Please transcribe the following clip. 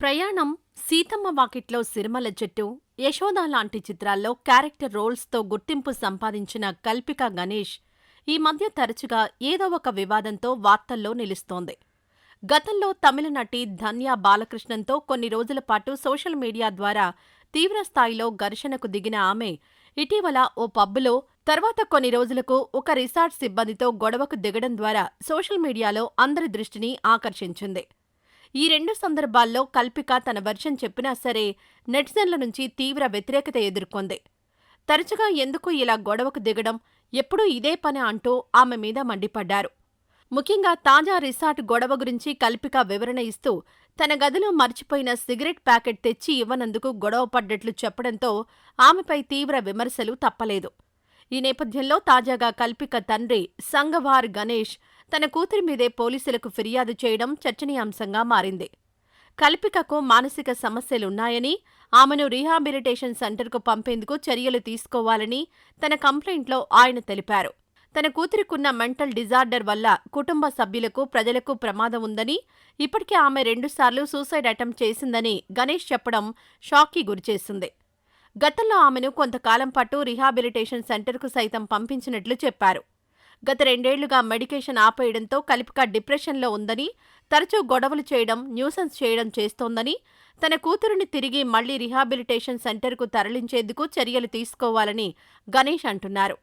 ప్రయాణం, సీతమ్మ వాకిట్లో సిరిమల్ల చెట్టు, యశోద లాంటి చిత్రాల్లో క్యారెక్టర్ రోల్స్తో గుర్తింపు సంపాదించిన కల్పిక గణేష్ ఈ మధ్య తరచుగా ఏదో ఒక వివాదంతో వార్తల్లో నిలుస్తోంది. గతంలో తమిళ నటి ధన్య బాలకృష్ణన్తో కొన్ని రోజుల పాటు సోషల్ మీడియా ద్వారా తీవ్రస్థాయిలో ఘర్షణకు దిగిన ఆమె ఇటీవల ఓ పబ్లో, తర్వాత కొన్ని రోజులకు ఒక రిసార్ట్ సిబ్బందితో గొడవకు దిగడం ద్వారా సోషల్ మీడియాలో అందరి దృష్టిని ఆకర్షించింది. ఈ రెండు సందర్భాల్లో కల్పిక తన వెర్షన్ చెప్పినా సరే నెటిజన్ల నుంచి తీవ్ర వ్యతిరేకత ఎదుర్కొంది. తరచుగా ఎందుకు ఇలా గొడవకు దిగడం, ఎప్పుడూ ఇదే పని అంటూ ఆమె మీద మండిపడ్డారు. ముఖ్యంగా తాజా రిసార్ట్ గొడవ గురించి కల్పిక వివరణ ఇస్తూ తన గదిలో మర్చిపోయిన సిగరెట్ ప్యాకెట్ తెచ్చి ఇవ్వనందుకు గొడవపడ్డట్లు చెప్పడంతో ఆమెపై తీవ్ర విమర్శలు తప్పలేదు. ఈ నేపథ్యంలో తాజాగా కల్పిక తండ్రి సంగవార్ గణేష్ తన కూతురి మీదే పోలీసులకు ఫిర్యాదు చేయడం చర్చనీయాంశంగా మారింది. కల్పికకు మానసిక సమస్యలున్నాయని, ఆమెను రీహాబిలిటేషన్ సెంటర్కు పంపేందుకు చర్యలు తీసుకోవాలని తన కంప్లైంట్లో ఆయన తెలిపారు. తన కూతురికున్న మెంటల్ డిజార్డర్ వల్ల కుటుంబ సభ్యులకు, ప్రజలకు ప్రమాదం ఉందని, ఇప్పటికే ఆమె 2 సార్లు సూసైడ్ అటెంప్ట్ చేసిందని గణేష్ చెప్పడం షాక్కి గురిచేసింది. గతంలో ఆమెను కొంతకాలం పాటు రీహాబిలిటేషన్ సెంటర్కు సైతం పంపించినట్లు చెప్పారు. గత 2 ఏళ్లుగా మెడికేషన్ ఆపేయడంతో కల్పిక డిప్రెషన్లో ఉందని, తరచూ గొడవలు చేయడం, న్యూసెన్స్ చేయడం చేస్తోందని, తన కూతురిని తిరిగి మళ్లీ రీహాబిలిటేషన్ సెంటర్కు తరలించేందుకు చర్యలు తీసుకోవాలని గణేష్ అంటున్నారు.